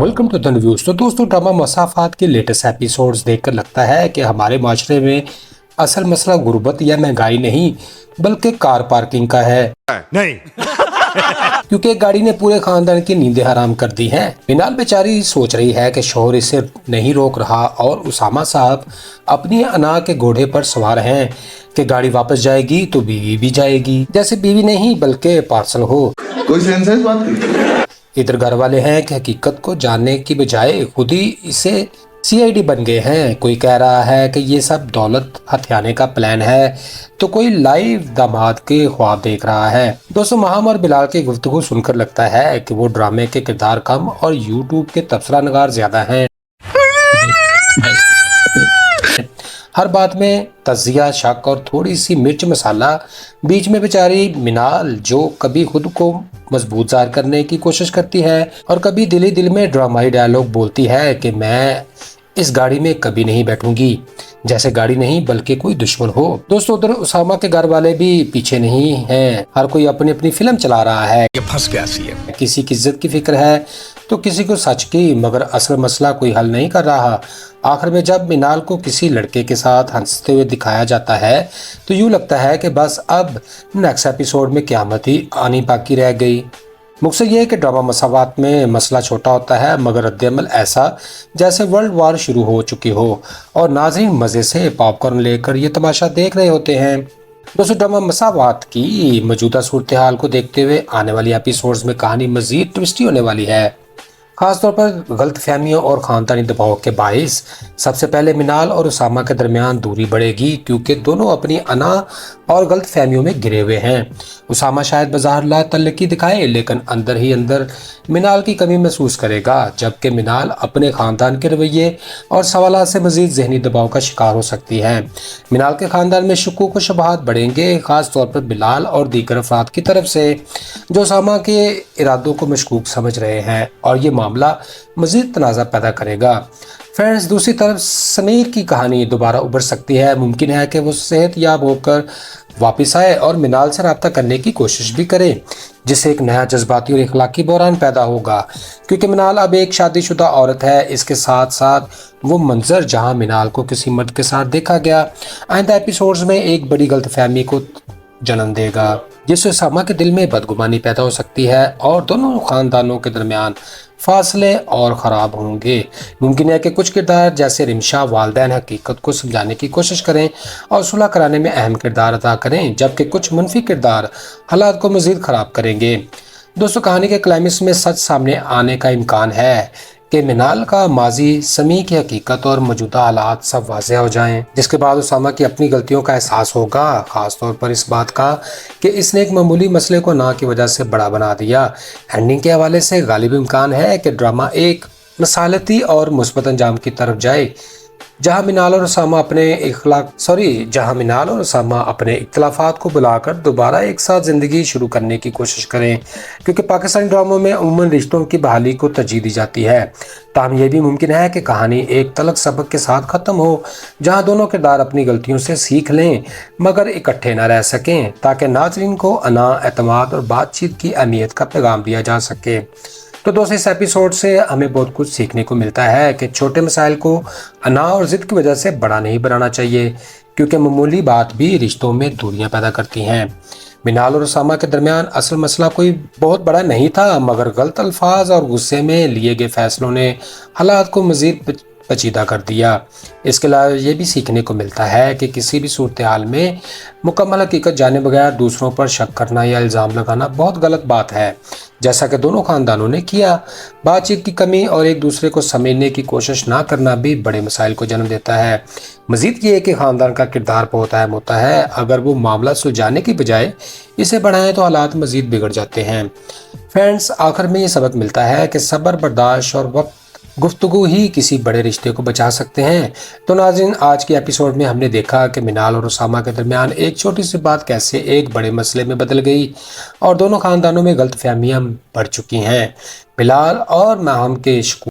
Welcome to the news. तो दोस्तों, drama मसाफात के लेटेस्ट एपिसोड्स देखकर लगता है कि हमारे माशरे में असल मसला गुर्बत या महंगाई नहीं बल्कि कार पार्किंग का है। नहीं क्योंकि एक गाड़ी ने पूरे खानदान की नींदें हराम कर दी हैं। मिनाल बेचारी सोच रही है कि शौहर इसे नहीं रोक रहा और उसामा साहब अपनी अना के घोड़े पर सवार हैं कि गाड़ी वापस जाएगी तो बीवी भी जाएगी, जैसे बीवी नहीं बल्कि पार्सल हो। कोई सेंस है इस बात की? इधर घर वाले हैं कि हकीकत को जानने की बजाय खुद ही इसे सीआईडी बन गए हैं। कोई कह रहा है कि ये सब दौलत हथियाने का प्लान है, तो कोई लाइव दामाद के ख्वाब देख रहा है। दोस्तों, महाम और बिलाल की गुफ्तगू सुनकर लगता है कि वो ड्रामे के किरदार कम और यूट्यूब के तबसरा नगार ज्यादा हैं। हर बात में तजिया, शक और थोड़ी सी मिर्च मसाला। बीच में बेचारी मिनाल जो कभी खुद को मजबूत जाहिर करने की कोशिश करती है और कभी दिल ही दिल में ड्रामाई डायलॉग बोलती है कि मैं इस गाड़ी में कभी नहीं बैठूंगी, जैसे गाड़ी नहीं बल्कि कोई दुश्मन हो। दोस्तों, उधर उसामा के घर वाले भी पीछे नहीं हैं। हर कोई अपनी अपनी फिल्म चला रहा है। ये फंस गया सी है। किसी की इज्जत की फिक्र है तो किसी को सच की, मगर असल मसला कोई हल नहीं कर रहा। आखिर में जब मिनाल को किसी लड़के के साथ हंसते हुए दिखाया जाता है तो यूँ लगता है कि बस अब नेक्स्ट एपिसोड में क़यामत ही आनी बाकी रह गई। मकसद ये है कि ड्रामा मसावात में मसला छोटा होता है मगर रद्द-ए-अमल ऐसा जैसे वर्ल्ड वार शुरू हो चुकी हो और नाज़रीन मज़े से पॉपकॉर्न लेकर ये तमाशा देख रहे होते हैं। दोस्तों, ड्रामा मसावात की मौजूदा सूरत हाल को देखते हुए आने वाली एपिसोड्स में कहानी मज़ीद ट्विस्टी होने वाली है, खासतौर पर गलत फहमियों और ख़ानदानी दबाव के बाइस। सबसे पहले मिनाल और उसामा के दरमियान दूरी बढ़ेगी क्योंकि दोनों अपनी अना और गलत फहमियों में घिरे हुए हैं। उसामा शायद बाज़ार ला तल्लकी दिखाए लेकिन अंदर ही अंदर मिनाल की कमी महसूस करेगा, जबकि मिनाल अपने ख़ानदान के रवैये और सवालात से मज़ीद जहनी दबाव का शिकार हो सकती है। मिनाल के ख़ानदान में शुकूक व शुबहात बढ़ेंगे, ख़ास तौर पर बिलाल और दीगर अफराद की तरफ से जो उसामा के इरादों को मशकूक समझ रहे हैं, और ये मामला मज़ीद तनाज़ा पैदा करेगा। फ्रेंड्स, दूसरी तरफ समीर की कहानी दोबारा उभर सकती है। मुमकिन है कि वो सेहतयाब होकर वापस आए और मिनाल से रब्ता करने की कोशिश भी करे, जिससे एक नया जज्बाती और इखलाकी बहरान पैदा होगा। क्योंकि मिनाल अब एक शादीशुदा औरत है। इसके साथ साथ वो मंजर जहां मिनाल को किसी मर्द के साथ देखा गया आइंदा एपिसोड्स में एक बड़ी गलतफहमी को जन्म देगा, जिससे उसामा के दिल में बदगुमानी पैदा हो सकती है और दोनों खानदानों के दरमियान फासले और ख़राब होंगे। मुमकिन है कि कुछ किरदार जैसे रिमशा वालदैन हकीकत को समझाने की कोशिश करें और सुलह कराने में अहम किरदार अदा करें, जबकि कुछ मनफी किरदार हालात को मज़ीद ख़राब करेंगे। दोस्तों, कहानी के क्लाइमेक्स में सच सामने आने का इम्कान है कि मिनाल का माजी, समी की हकीकत और मौजूदा हालात सब वाज़ेह हो जाएं, जिसके बाद उसामा की अपनी गलतियों का एहसास होगा, ख़ास तौर पर इस बात का कि इसने एक मामूली मसले को ना की वजह से बड़ा बना दिया। एंडिंग के हवाले से गालिब इम्कान है कि ड्रामा एक मसालती और मुस्बत अंजाम की तरफ जाए, जहां मिनाल और उसामा अपने इख्तलाफात को बुलाकर दोबारा एक साथ ज़िंदगी शुरू करने की कोशिश करें, क्योंकि पाकिस्तानी ड्रामों में उम्मन रिश्तों की बहाली को तरजीह दी जाती है। ताहम यह भी मुमकिन है कि कहानी एक तलख सबक के साथ ख़त्म हो, जहां दोनों किरदार अपनी गलतियों से सीख लें मगर इकट्ठे न रह सकें, ताकि नाज़रीन को अना, एतमाद और बातचीत की अहमियत का पैगाम दिया जा सके। तो दोस्तों, इस एपिसोड से हमें बहुत कुछ सीखने को मिलता है कि छोटे मसाइल को अना और ज़िद की वजह से बड़ा नहीं बनाना चाहिए, क्योंकि मामूली बात भी रिश्तों में दूरियां पैदा करती हैं। मिनाल और उसामा के दरमियान असल मसला कोई बहुत बड़ा नहीं था, मगर गलत अल्फाज और गुस्से में लिए गए फैसलों ने हालात को मज़ीद पेचीदा कर दिया। इसके अलावा ये भी सीखने को मिलता है कि किसी भी सूरत हाल में मुकम्मल हकीकत जाने बगैर दूसरों पर शक करना या इल्ज़ाम लगाना बहुत गलत बात है, जैसा कि दोनों खानदानों ने किया। बातचीत की कमी और एक दूसरे को समझने की कोशिश ना करना भी बड़े मसाइल को जन्म देता है। मज़ीद ये है कि ख़ानदान का किरदार बहुत अहम होता है। अगर वो मामला सुलझाने की बजाय इसे बढ़ाएं तो हालात मज़ीद बिगड़ जाते हैं। फ्रेंड्स, आखिर में ये सबक मिलता है कि सब्र, बर्दाश्त और वक्त गुफ्तगू ही किसी बड़े रिश्ते को बचा सकते हैं। तो नाज़रीन, आज के एपिसोड में हमने देखा कि मिनाल और उसामा के दरमियान एक छोटी सी बात कैसे एक बड़े मसले में बदल गई और दोनों खानदानों में गलतफहमियां बढ़ चुकी हैं। बिलाल और माहम के